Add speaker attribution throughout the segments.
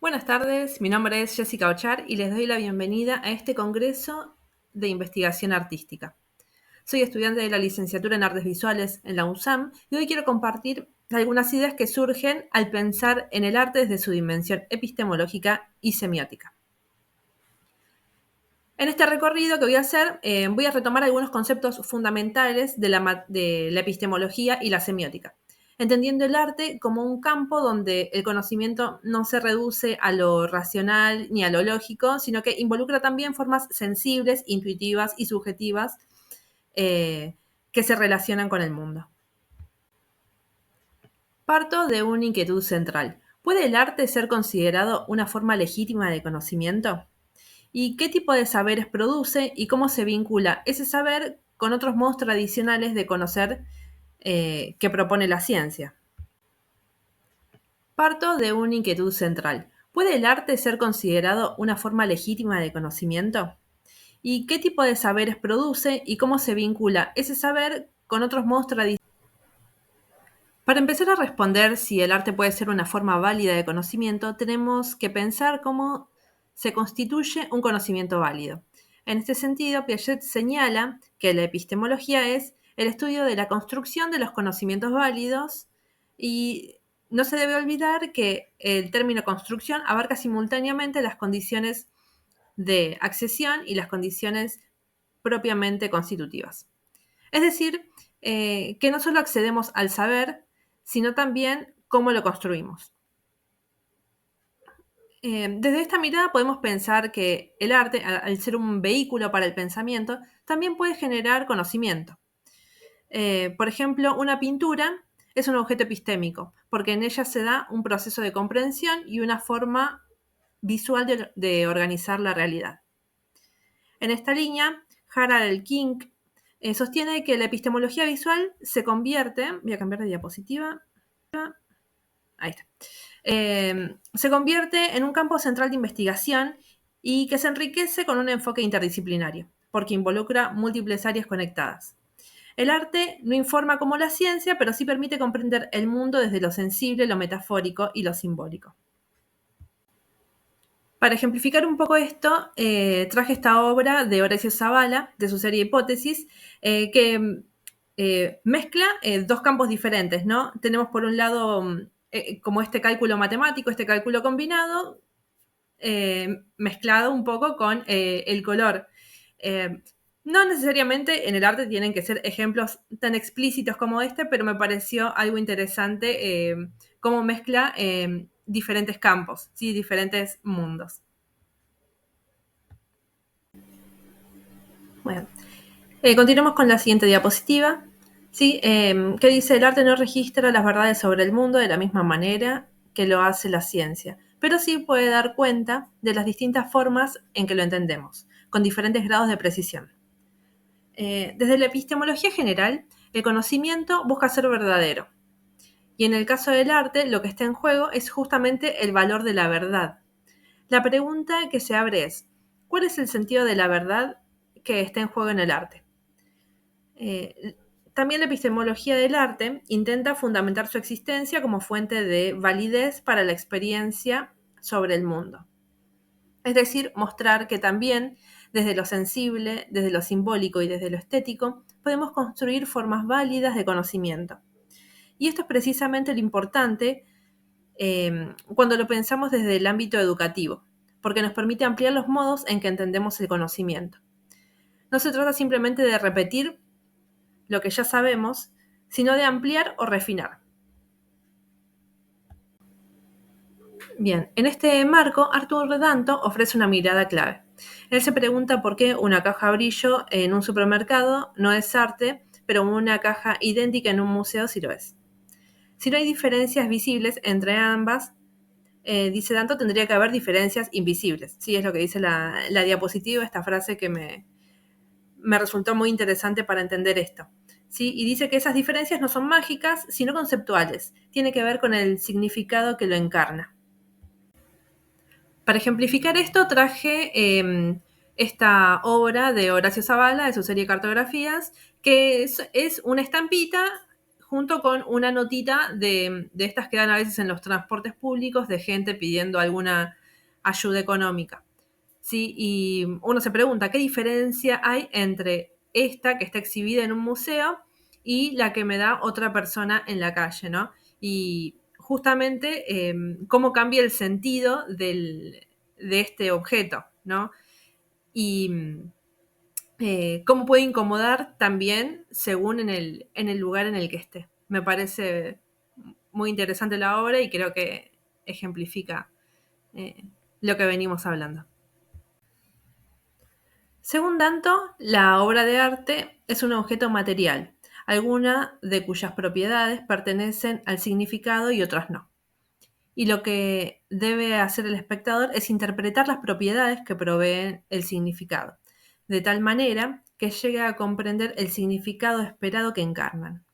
Speaker 1: Buenas tardes, mi nombre es Jessica Ochar y les doy la bienvenida a este Congreso de Investigación Artística. Soy estudiante de la licenciatura en Artes Visuales en la USAM y hoy quiero compartir algunas ideas que surgen al pensar en el arte desde su dimensión epistemológica y semiótica. En este recorrido que voy a hacer, voy a retomar algunos conceptos fundamentales de la epistemología y la semiótica, entendiendo el arte como un campo donde el conocimiento no se reduce a lo racional ni a lo lógico, sino que involucra también formas sensibles, intuitivas y subjetivas que se relacionan con el mundo. Parto de una inquietud central. ¿Puede el arte ser considerado una forma legítima de conocimiento? ¿Y qué tipo de saberes produce y cómo se vincula ese saber con otros modos tradicionales de conocer que propone la ciencia? Parto de una inquietud central. ¿Puede el arte ser considerado una forma legítima de conocimiento? ¿Y qué tipo de saberes produce y cómo se vincula ese saber con otros modos tradicionales? Para empezar a responder si el arte puede ser una forma válida de conocimiento, tenemos que pensar cómo se constituye un conocimiento válido. En este sentido, Piaget señala que la epistemología es el estudio de la construcción de los conocimientos válidos y no se debe olvidar que el término construcción abarca simultáneamente las condiciones de accesión y las condiciones propiamente constitutivas. Es decir, que no solo accedemos al saber, sino también cómo lo construimos. Desde esta mirada podemos pensar que el arte, al ser un vehículo para el pensamiento, también puede generar conocimiento. Por ejemplo, una pintura es un objeto epistémico, porque en ella se da un proceso de comprensión y una forma visual de organizar la realidad. En esta línea, Harald Elkink sostiene que la epistemología visual se convierte, voy a cambiar de diapositiva, ahí está, se convierte en un campo central de investigación y que se enriquece con un enfoque interdisciplinario, porque involucra múltiples áreas conectadas. El arte no informa como la ciencia, pero sí permite comprender el mundo desde lo sensible, lo metafórico y lo simbólico. Para ejemplificar un poco esto, traje esta obra de Horacio Zavala, de su serie Hipótesis, que mezcla dos campos diferentes, ¿no? Tenemos por un lado como este cálculo matemático, este cálculo combinado, mezclado un poco con el color. No necesariamente en el arte tienen que ser ejemplos tan explícitos como este, pero me pareció algo interesante cómo mezcla diferentes campos, ¿sí? Diferentes mundos. Bueno, continuamos con la siguiente diapositiva. ¿Sí? Que dice, el arte no registra las verdades sobre el mundo de la misma manera que lo hace la ciencia, pero sí puede dar cuenta de las distintas formas en que lo entendemos, con diferentes grados de precisión. Desde la epistemología general, el conocimiento busca ser verdadero. Y en el caso del arte, lo que está en juego es justamente el valor de la verdad. La pregunta que se abre es, ¿cuál es el sentido de la verdad que está en juego en el arte? También la epistemología del arte intenta fundamentar su existencia como fuente de validez para la experiencia sobre el mundo. Es decir, mostrar que también desde lo sensible, desde lo simbólico y desde lo estético, podemos construir formas válidas de conocimiento. Y esto es precisamente lo importante cuando lo pensamos desde el ámbito educativo, porque nos permite ampliar los modos en que entendemos el conocimiento. No se trata simplemente de repetir lo que ya sabemos, sino de ampliar o refinar. Bien, en este marco, Arthur Danto ofrece una mirada clave. Él se pregunta por qué una caja brillo en un supermercado no es arte, pero una caja idéntica en un museo sí lo es. Si no hay diferencias visibles entre ambas, dice Danto, tendría que haber diferencias invisibles. Sí, es lo que dice la diapositiva, esta frase que me resultó muy interesante para entender esto. ¿Sí? Y dice que esas diferencias no son mágicas, sino conceptuales. Tiene que ver con el significado que lo encarna. Para ejemplificar esto, traje esta obra de Horacio Zavala, de su serie Cartografías, que es una estampita junto con una notita de estas que dan a veces en los transportes públicos de gente pidiendo alguna ayuda económica. ¿Sí? Y uno se pregunta, ¿qué diferencia hay entre esta que está exhibida en un museo y la que me da otra persona en la calle, ¿no? Y justamente cómo cambia el sentido de este objeto, ¿no? Y cómo puede incomodar también según en el lugar en el que esté. Me parece muy interesante la obra y creo que ejemplifica eh, lo que venimos hablando. Según Danto, la obra de arte es un objeto material, alguna de cuyas propiedades pertenecen al significado y otras no. Y lo que debe hacer el espectador es interpretar las propiedades que proveen el significado, de tal manera que llegue a comprender el significado esperado que encarnan.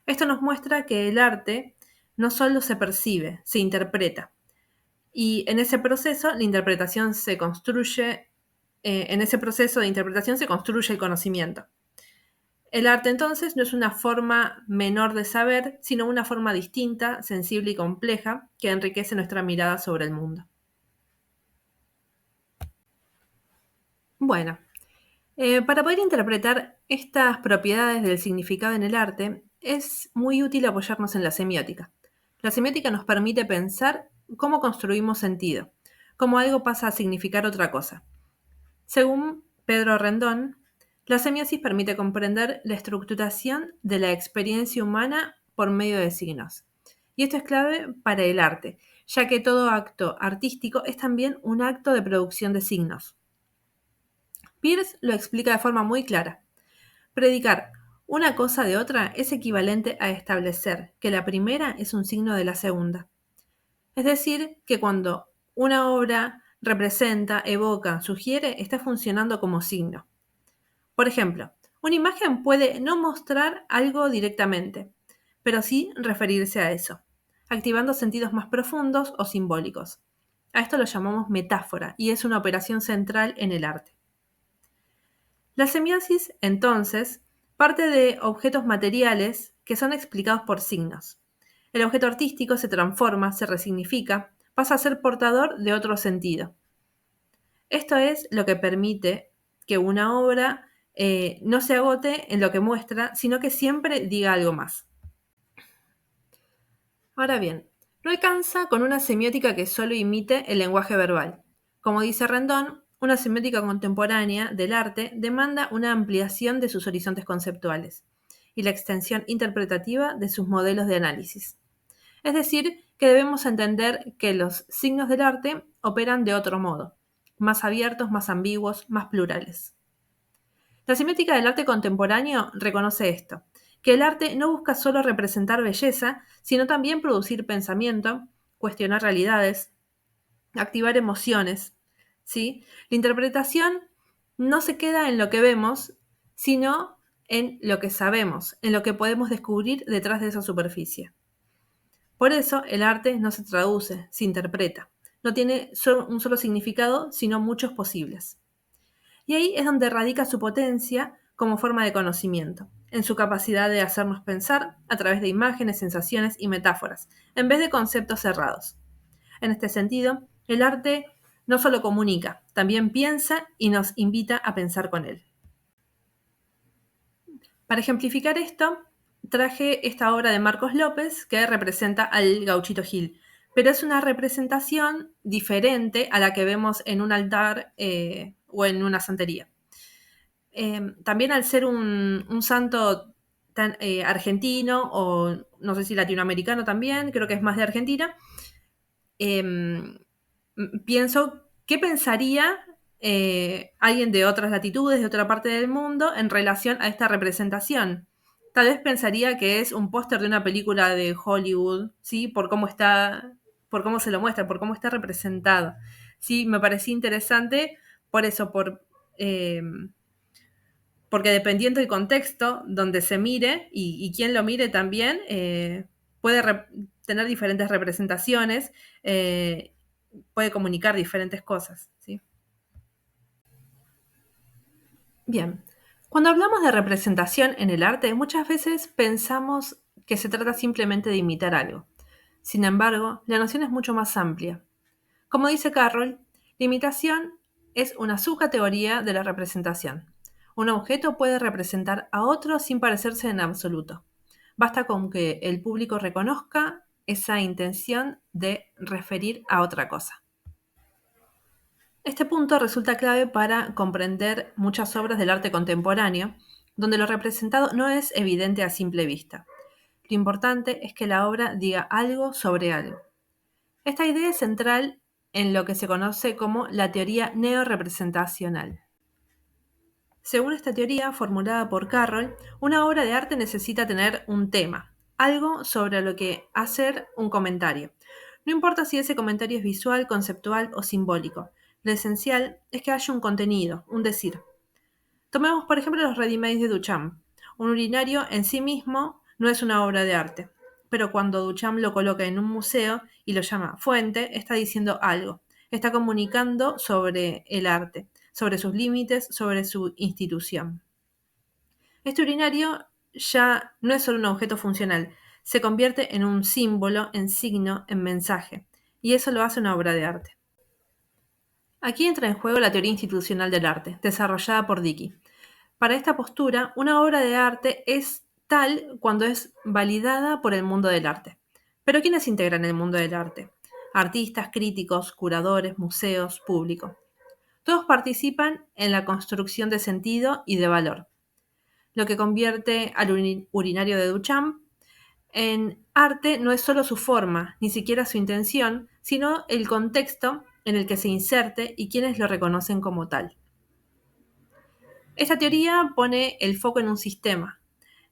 Speaker 1: Esto nos muestra que el arte no solo se percibe, se interpreta. Y en ese proceso la interpretación se construye, en ese proceso de interpretación se construye el conocimiento. El arte entonces no es una forma menor de saber, sino una forma distinta, sensible y compleja que enriquece nuestra mirada sobre el mundo. Bueno, para poder interpretar estas propiedades del significado en el arte, es muy útil apoyarnos en la semiótica. La semiótica nos permite pensar cómo construimos sentido, cómo algo pasa a significar otra cosa. Según Pedro Rendón, la semiosis permite comprender la estructuración de la experiencia humana por medio de signos. Y esto es clave para el arte, ya que todo acto artístico es también un acto de producción de signos. Peirce lo explica de forma muy clara. Predicar una cosa de otra es equivalente a establecer que la primera es un signo de la segunda. Es decir, que cuando una obra representa, evoca, sugiere, está funcionando como signo. Por ejemplo, una imagen puede no mostrar algo directamente, pero sí referirse a eso, activando sentidos más profundos o simbólicos. A esto lo llamamos metáfora y es una operación central en el arte. La semiosis, entonces, parte de objetos materiales que son explicados por signos. El objeto artístico se transforma, se resignifica, pasa a ser portador de otro sentido. Esto es lo que permite que una obra no se agote en lo que muestra, sino que siempre diga algo más. Ahora bien, no alcanza con una semiótica que solo imite el lenguaje verbal. Como dice Rendón, una semiótica contemporánea del arte demanda una ampliación de sus horizontes conceptuales y la extensión interpretativa de sus modelos de análisis. Es decir, que debemos entender que los signos del arte operan de otro modo, más abiertos, más ambiguos, más plurales. La semiótica del arte contemporáneo reconoce esto, que el arte no busca solo representar belleza, sino también producir pensamiento, cuestionar realidades, activar emociones. ¿Sí? La interpretación no se queda en lo que vemos, sino en lo que sabemos, en lo que podemos descubrir detrás de esa superficie. Por eso el arte no se traduce, se interpreta. No tiene un solo significado, sino muchos posibles. Y ahí es donde radica su potencia como forma de conocimiento, en su capacidad de hacernos pensar a través de imágenes, sensaciones y metáforas, en vez de conceptos cerrados. En este sentido, el arte no solo comunica, también piensa y nos invita a pensar con él. Para ejemplificar esto, traje esta obra de Marcos López que representa al Gauchito Gil, pero es una representación diferente a la que vemos en un altar o en una santería. También al ser un santo tan, argentino o no sé si latinoamericano también, creo que es más de Argentina, em, pienso, ¿qué pensaría alguien de otras latitudes, de otra parte del mundo, en relación a esta representación? Tal vez pensaría que es un póster de una película de Hollywood, ¿sí? Por cómo está, por cómo se lo muestra, por cómo está representado. Sí, me parecía interesante por eso, eh, porque dependiendo del contexto donde se mire y quién lo mire también, puede tener diferentes representaciones, puede comunicar diferentes cosas. ¿Sí? Bien, cuando hablamos de representación en el arte, muchas veces pensamos que se trata simplemente de imitar algo. Sin embargo, la noción es mucho más amplia. Como dice Carroll, la imitación es una subcategoría de la representación. Un objeto puede representar a otro sin parecerse en absoluto. Basta con que el público reconozca esa intención de referir a otra cosa. Este punto resulta clave para comprender muchas obras del arte contemporáneo, donde lo representado no es evidente a simple vista. Lo importante es que la obra diga algo sobre algo. Esta idea es central en lo que se conoce como la teoría neorrepresentacional. Según esta teoría, formulada por Carroll, una obra de arte necesita tener un tema, algo sobre lo que hacer un comentario. No importa si ese comentario es visual, conceptual o simbólico. Lo esencial es que haya un contenido, un decir. Tomemos, por ejemplo, los ready-made de Duchamp. Un urinario en sí mismo no es una obra de arte, pero cuando Duchamp lo coloca en un museo y lo llama fuente, está diciendo algo, está comunicando sobre el arte, sobre sus límites, sobre su institución. Este urinario ya no es solo un objeto funcional, se convierte en un símbolo, en signo, en mensaje, y eso lo hace una obra de arte. Aquí entra en juego la teoría institucional del arte, desarrollada por Dickey. Para esta postura, una obra de arte es tal cuando es validada por el mundo del arte. Pero ¿quiénes integran el mundo del arte? Artistas, críticos, curadores, museos, público. Todos participan en la construcción de sentido y de valor, lo que convierte al urinario de Duchamp en arte no es solo su forma, ni siquiera su intención, sino el contexto en el que se inserte y quienes lo reconocen como tal. Esta teoría pone el foco en un sistema,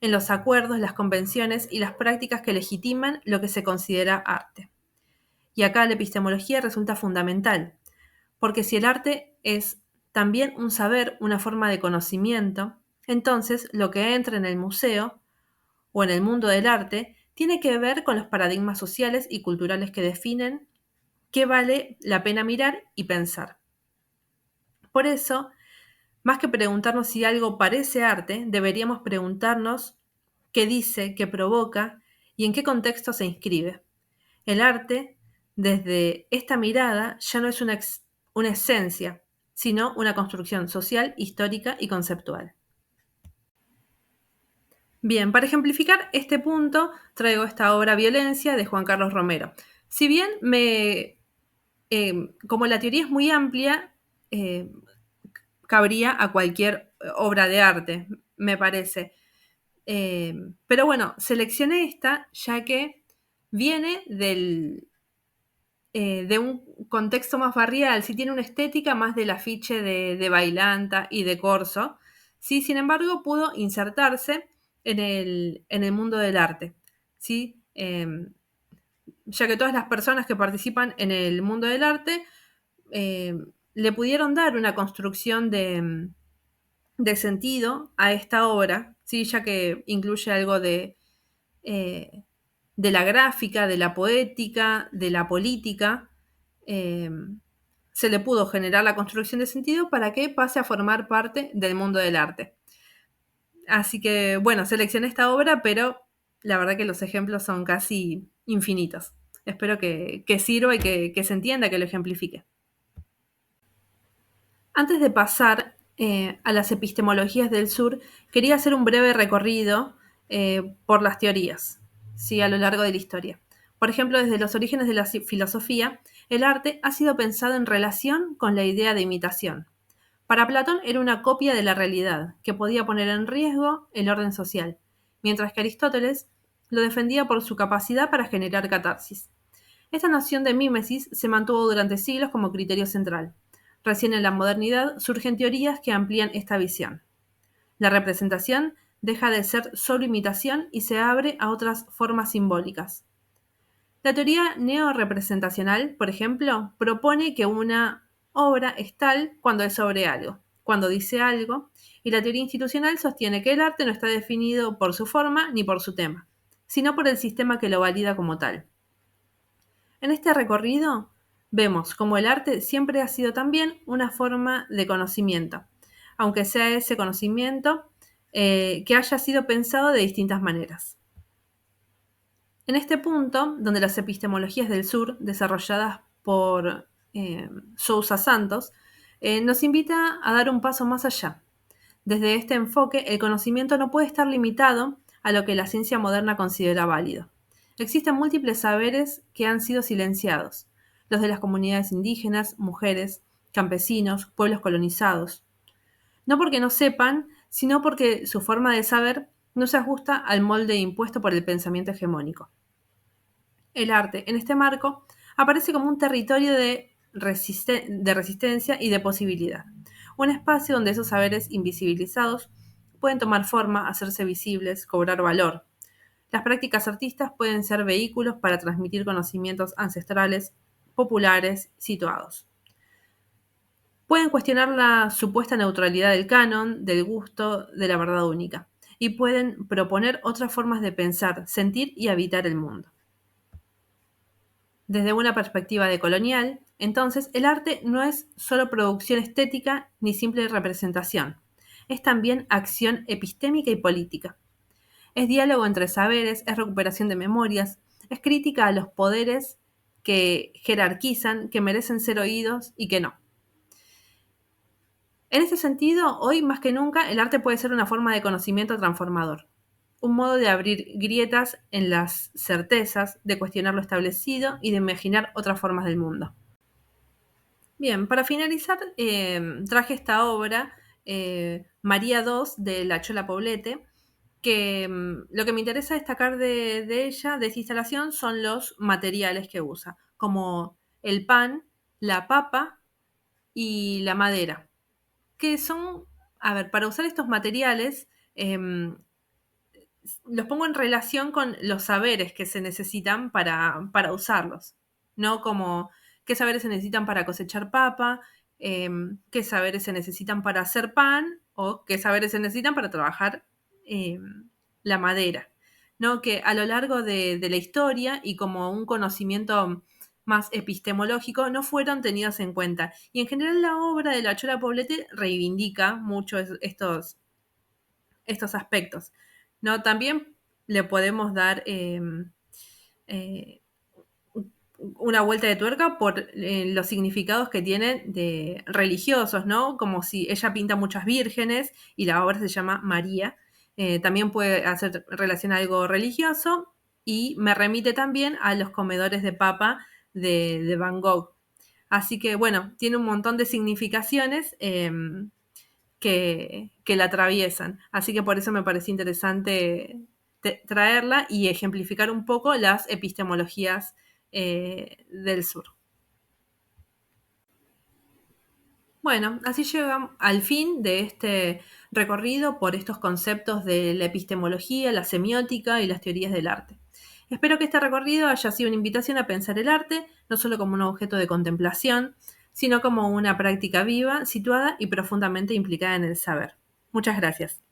Speaker 1: en los acuerdos, las convenciones y las prácticas que legitiman lo que se considera arte. Y acá la epistemología resulta fundamental, porque si el arte es también un saber, una forma de conocimiento, entonces lo que entra en el museo o en el mundo del arte tiene que ver con los paradigmas sociales y culturales que definen qué vale la pena mirar y pensar. Por eso, más que preguntarnos si algo parece arte, deberíamos preguntarnos qué dice, qué provoca y en qué contexto se inscribe. El arte, desde esta mirada, ya no es una esencia, sino una construcción social, histórica y conceptual. Bien, para ejemplificar este punto, traigo esta obra Violencia de Juan Carlos Romero. Si bien como la teoría es muy amplia, cabría a cualquier obra de arte, me parece. Pero bueno, seleccioné esta ya que viene de un contexto más barrial, sí tiene una estética más del afiche de Bailanta y de Corso, sí, sin embargo pudo insertarse en el mundo del arte, ¿sí? Ya que todas las personas que participan en el mundo del arte eh, le pudieron dar una construcción de sentido a esta obra, ¿sí? Ya que incluye algo eh, de la gráfica, de la poética, de la política, eh, se le pudo generar la construcción de sentido para que pase a formar parte del mundo del arte. Así que, bueno, seleccioné esta obra, pero la verdad que los ejemplos son casi infinitos. Espero que sirva y que se entienda, que lo ejemplifique. Antes de pasar a las epistemologías del sur, quería hacer un breve recorrido por las teorías, ¿sí? A lo largo de la historia. Por ejemplo, desde los orígenes de la filosofía, el arte ha sido pensado en relación con la idea de imitación. Para Platón era una copia de la realidad, que podía poner en riesgo el orden social, mientras que Aristóteles lo defendía por su capacidad para generar catarsis. Esta noción de mímesis se mantuvo durante siglos como criterio central. Recién en la modernidad surgen teorías que amplían esta visión. La representación deja de ser solo imitación y se abre a otras formas simbólicas. La teoría neorrepresentacional, por ejemplo, propone que una obra es tal cuando es sobre algo, cuando dice algo, y la teoría institucional sostiene que el arte no está definido por su forma ni por su tema, sino por el sistema que lo valida como tal. En este recorrido vemos cómo el arte siempre ha sido también una forma de conocimiento, aunque sea ese conocimiento que haya sido pensado de distintas maneras. En este punto, donde las epistemologías del sur, desarrolladas por Sousa Santos, nos invita a dar un paso más allá. Desde este enfoque, el conocimiento no puede estar limitado a lo que la ciencia moderna considera válido. Existen múltiples saberes que han sido silenciados, los de las comunidades indígenas, mujeres, campesinos, pueblos colonizados. No porque no sepan, sino porque su forma de saber no se ajusta al molde impuesto por el pensamiento hegemónico. El arte, en este marco, aparece como un territorio de resistencia y de posibilidad. Un espacio donde esos saberes invisibilizados pueden tomar forma, hacerse visibles, cobrar valor. Las prácticas artistas pueden ser vehículos para transmitir conocimientos ancestrales, populares, situados. Pueden cuestionar la supuesta neutralidad del canon, del gusto, de la verdad única, y pueden proponer otras formas de pensar, sentir y habitar el mundo. Desde una perspectiva decolonial, entonces, el arte no es solo producción estética ni simple representación, es también acción epistémica y política. Es diálogo entre saberes, es recuperación de memorias, es crítica a los poderes que jerarquizan, que merecen ser oídos y que no. En ese sentido, hoy más que nunca, el arte puede ser una forma de conocimiento transformador, un modo de abrir grietas en las certezas, de cuestionar lo establecido y de imaginar otras formas del mundo. Bien, para finalizar, traje esta obra, María II, de La Chola Poblete, que lo que me interesa destacar de ella, de esta instalación, son los materiales que usa, como el pan, la papa y la madera, que son, a ver, para usar estos materiales, los pongo en relación con los saberes que se necesitan para usarlos, ¿no? Como qué saberes se necesitan para cosechar papa, qué saberes se necesitan para hacer pan o qué saberes se necesitan para trabajar la madera, ¿no? Que a lo largo de la historia y como un conocimiento más epistemológico no fueron tenidos en cuenta. Y en general la obra de la Chola Poblete reivindica mucho estos aspectos, ¿no? También le podemos dar eh, una vuelta de tuerca por los significados que tienen de religiosos, ¿no? Como si ella pinta muchas vírgenes y la obra se llama María. También puede hacer relación a algo religioso y me remite también a los comedores de papa de Van Gogh. Así que, bueno, tiene un montón de significaciones que la atraviesan. Así que por eso me pareció interesante traerla y ejemplificar un poco las epistemologías del sur. Bueno, así llegamos al fin de este recorrido por estos conceptos de la epistemología, la semiótica y las teorías del arte. Espero que este recorrido haya sido una invitación a pensar el arte, no solo como un objeto de contemplación, sino como una práctica viva, situada y profundamente implicada en el saber. Muchas gracias.